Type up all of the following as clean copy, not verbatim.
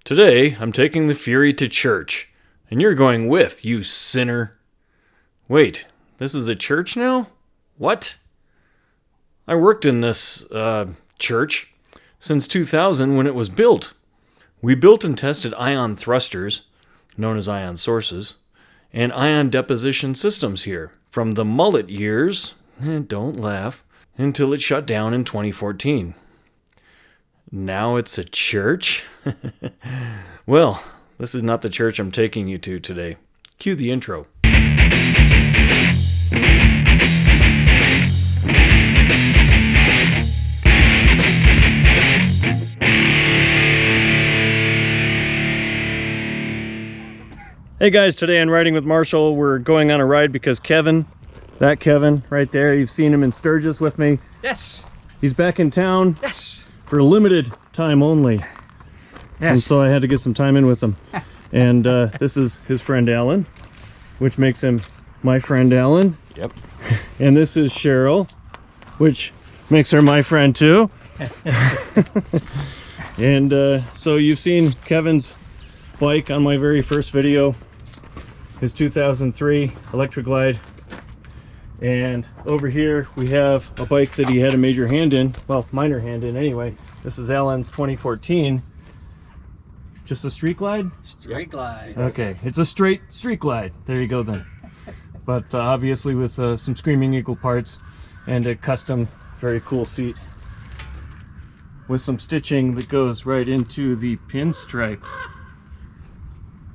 Today, I'm taking the Fury to church, and you're going with, you sinner. Wait, this is a church now? What? I worked in this, church since 2000 when it was built. We built and tested ion thrusters, known as ion sources, and ion deposition systems here, from the mullet years, don't laugh, until it shut down in 2014. Now it's a church? Well, this is not the church I'm taking you to today. Cue the intro. Hey guys, today on Riding with Marshall, we're going on a ride because Kevin, that Kevin right there, you've seen him in Sturgis with me. Yes. He's back in town. Yes. For a limited time only. Yes. And so I had to get some time in with him. And this is his friend Alan, which makes him my friend Alan. Yep. And this is Cheryl, which makes her my friend too. And so you've seen Kevin's bike on my very first video, his 2003 Electra Glide. And over here we have a bike that he had a major hand in, well, minor hand in anyway. This is Alan's 2014. Just a street glide? Street glide. Okay, it's a straight street glide. There you go then. But obviously with some Screaming Eagle parts and a custom, very cool seat with some stitching that goes right into the pinstripe.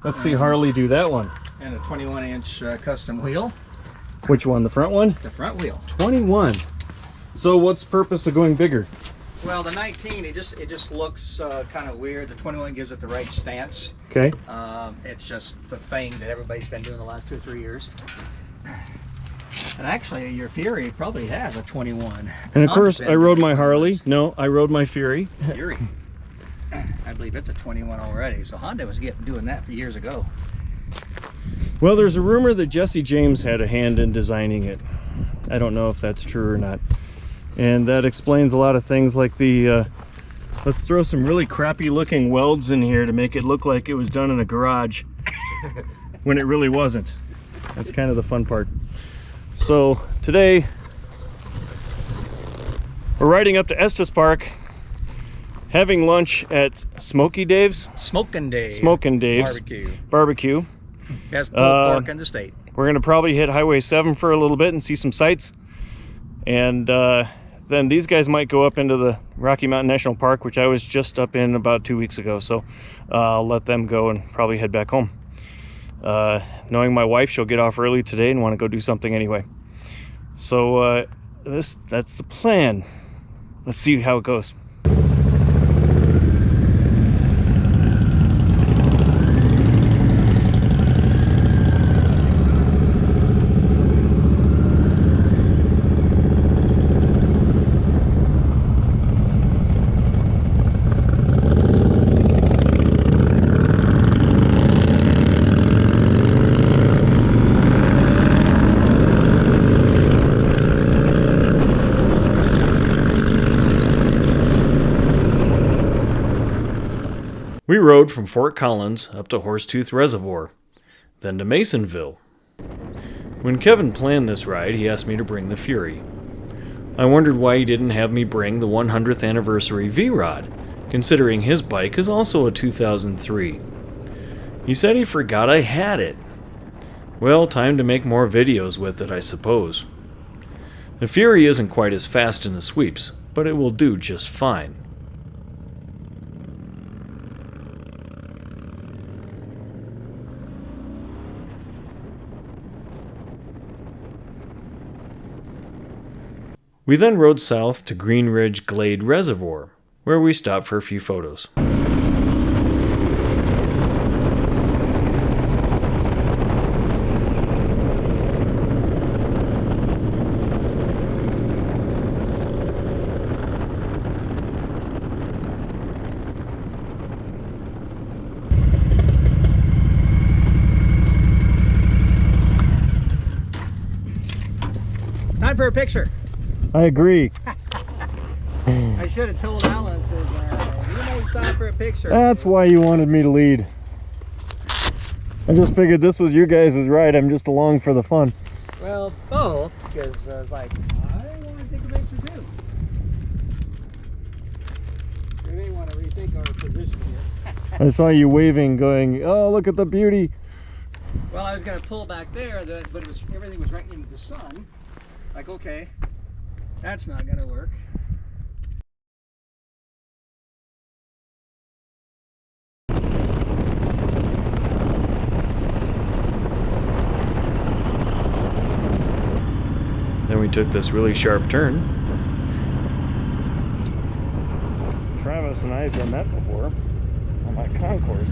Let's see Harley do that one. And a 21-inch custom wheel. Which one? The front one? The front wheel. 21. So what's the purpose of going bigger? Well, the 19, it just looks kind of weird. The 21 gives it the right stance. Okay. It's just the thing that everybody's been doing the last 2 or 3 years. And actually, your Fury probably has a 21. And of course, I rode my Harley. No, I rode my Fury. Fury. I believe it's a 21 already. So Honda was doing that for years ago. Well, there's a rumor that Jesse James had a hand in designing it. I don't know if that's true or not. And that explains a lot of things like the, let's throw some really crappy looking welds in here to make it look like it was done in a garage when it really wasn't. That's kind of the fun part. So today, we're riding up to Estes Park, having lunch at Smoky Dave's. Smokin' Dave's. Smokin' Dave's. Barbecue. Best pulled pork in the state. We're gonna probably hit Highway 7 for a little bit and see some sights. And then these guys might go up into the Rocky Mountain National Park, which I was just up in about 2 weeks ago. So I'll let them go and probably head back home. Knowing my wife, she'll get off early today and want to go do something anyway. So that's the plan. Let's see how it goes. We rode from Fort Collins up to Horsetooth Reservoir, then to Masonville. When Kevin planned this ride, he asked me to bring the Fury. I wondered why he didn't have me bring the 100th anniversary V-Rod, considering his bike is also a 2003. He said he forgot I had it. Well, time to make more videos with it, I suppose. The Fury isn't quite as fast in the sweeps, but it will do just fine. We then rode south to Green Ridge Glade Reservoir, where we stopped for a few photos. Time for a picture. I agree. I should have told Alan, says, you know stop for a picture. That's why you wanted me to lead. I just figured this was your guys' ride. I'm just along for the fun. Well, both, because I was like, I want to take a picture too. We may want to rethink our position here. I saw you waving, going, oh, look at the beauty. Well, I was going to pull back there, but everything was right into the sun. Like, okay, that's not going to work. Then we took this really sharp turn. Travis and I have done that before on my concourse.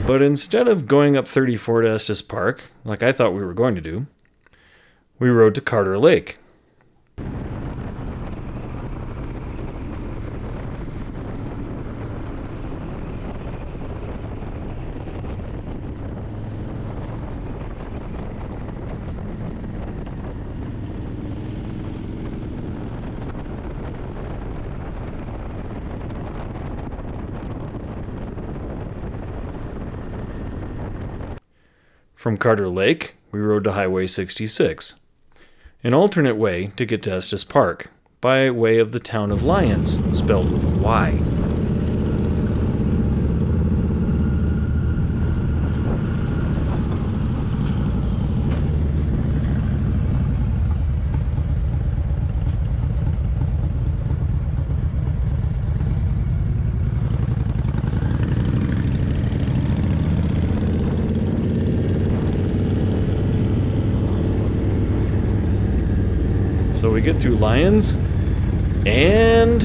But instead of going up 34 to Estes Park, like I thought we were going to do, we rode to Carter Lake. From Carter Lake, we rode to Highway 66, an alternate way to get to Estes Park, by way of the town of Lyons, spelled with a Y. So we get through Lyons, and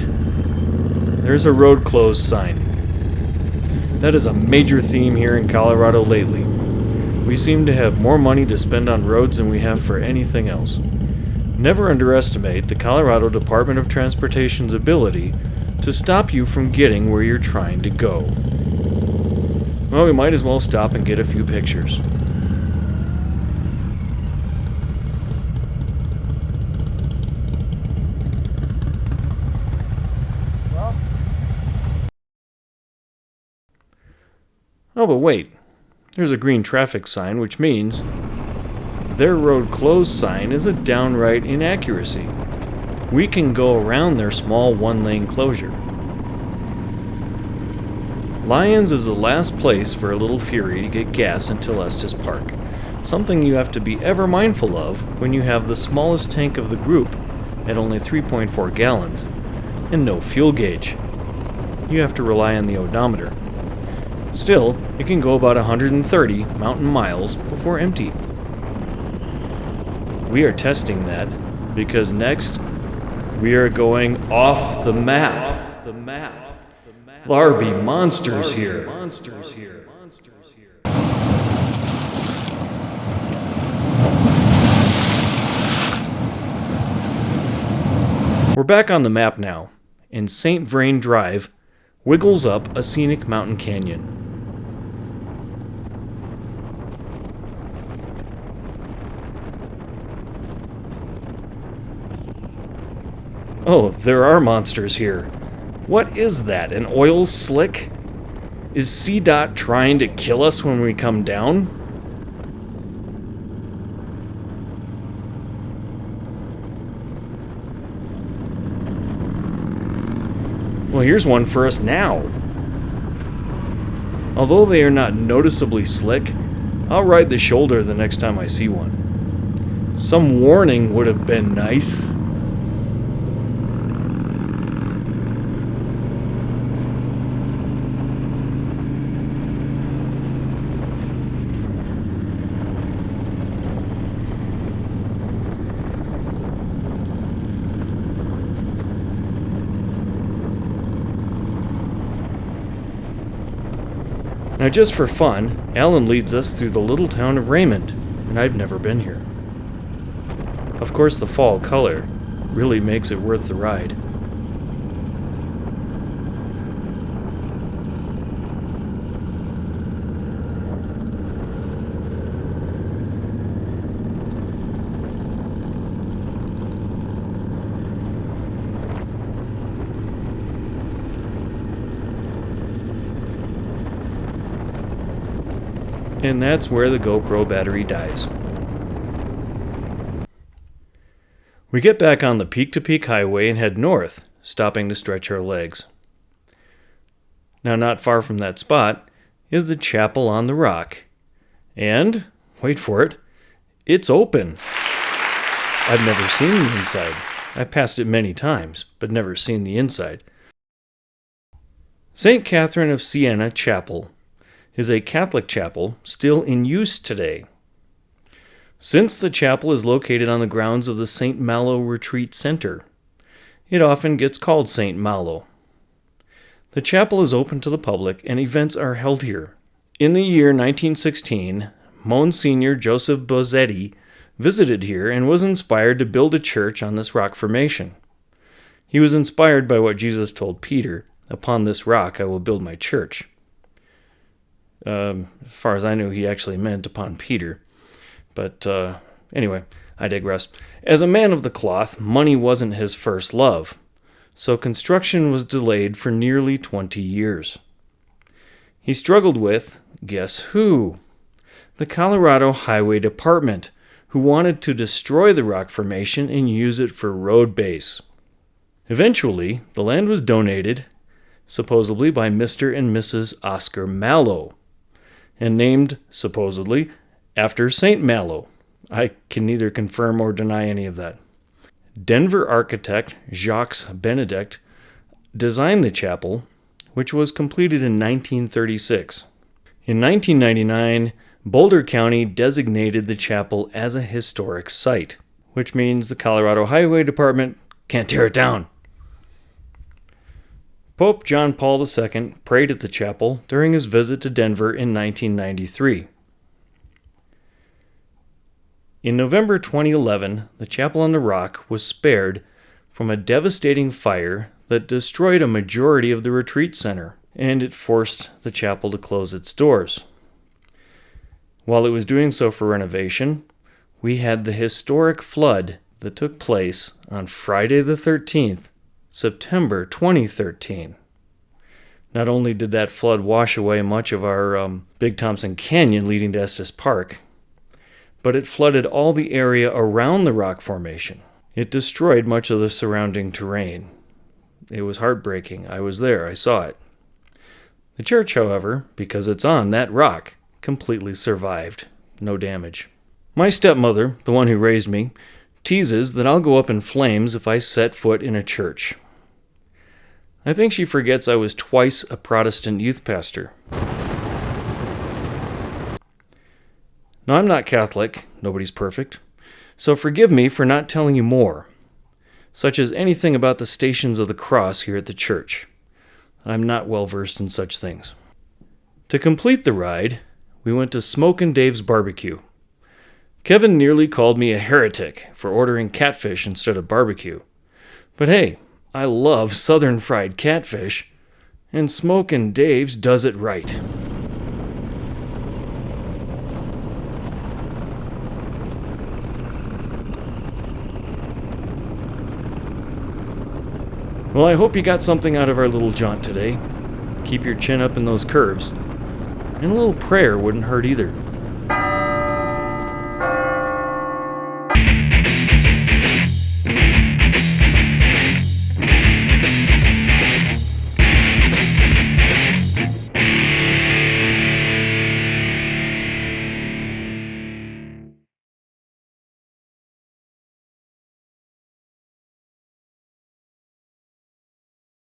there's a road closed sign. That is a major theme here in Colorado lately. We seem to have more money to spend on roads than we have for anything else. Never underestimate the Colorado Department of Transportation's ability to stop you from getting where you're trying to go. Well, we might as well stop and get a few pictures. Oh, but wait. There's a green traffic sign, which means their road closed sign is a downright inaccuracy. We can go around their small one-lane closure. Lyons is the last place for a little Fury to get gas until Estes Park, something you have to be ever mindful of when you have the smallest tank of the group at only 3.4 gallons and no fuel gauge. You have to rely on the odometer. Still, it can go about 130 mountain miles before empty. We are testing that because next we are going off the map. Larby monsters here. We're back on the map now, and St. Vrain Drive wiggles up a scenic mountain canyon. Oh, there are monsters here. What is that, an oil slick? Is CDOT trying to kill us when we come down? Well, here's one for us now. Although they are not noticeably slick, I'll ride the shoulder the next time I see one. Some warning would have been nice. Now, just for fun, Alan leads us through the little town of Raymond, and I've never been here. Of course, the fall color really makes it worth the ride. And that's where the GoPro battery dies. We get back on the peak-to-peak highway and head north, stopping to stretch our legs. Now, not far from that spot is the Chapel on the Rock. And, wait for it, it's open. I've never seen the inside. I've passed it many times, but never seen the inside. St. Catherine of Siena Chapel is a Catholic chapel still in use today. Since the chapel is located on the grounds of the St. Malo Retreat Center, it often gets called St. Malo. The chapel is open to the public and events are held here. In the year 1916, Monsignor Joseph Bozzetti visited here and was inspired to build a church on this rock formation. He was inspired by what Jesus told Peter, "Upon this rock I will build my church." As far as I knew, he actually meant upon Peter. But anyway, I digress. As a man of the cloth, money wasn't his first love, so construction was delayed for nearly 20 years. He struggled with, guess who? The Colorado Highway Department, who wanted to destroy the rock formation and use it for road base. Eventually, the land was donated, supposedly by Mr. and Mrs. Oscar Malo, and named, supposedly, after St. Malo. I can neither confirm or deny any of that. Denver architect Jacques Benedict designed the chapel, which was completed in 1936. In 1999, Boulder County designated the chapel as a historic site, which means the Colorado Highway Department can't tear it down. Pope John Paul II prayed at the chapel during his visit to Denver in 1993. In November 2011, the Chapel on the Rock was spared from a devastating fire that destroyed a majority of the retreat center, and it forced the chapel to close its doors. While it was doing so for renovation, we had the historic flood that took place on Friday the 13th, September 2013. Not only did that flood wash away much of our Big Thompson Canyon leading to Estes Park, but it flooded all the area around the rock formation. It destroyed much of the surrounding terrain. It was heartbreaking. I was there. I saw it. The church, however, because it's on that rock, completely survived. No damage. My stepmother, the one who raised me, teases that I'll go up in flames if I set foot in a church. I think she forgets I was twice a Protestant youth pastor. Now, I'm not Catholic, nobody's perfect, so forgive me for not telling you more, such as anything about the Stations of the Cross here at the church. I'm not well versed in such things. To complete the ride, we went to Smokin' Dave's Barbecue. Kevin nearly called me a heretic for ordering catfish instead of barbecue. But hey, I love southern fried catfish, and Smokin' Dave's does it right. Well, I hope you got something out of our little jaunt today. Keep your chin up in those curves. And a little prayer wouldn't hurt either.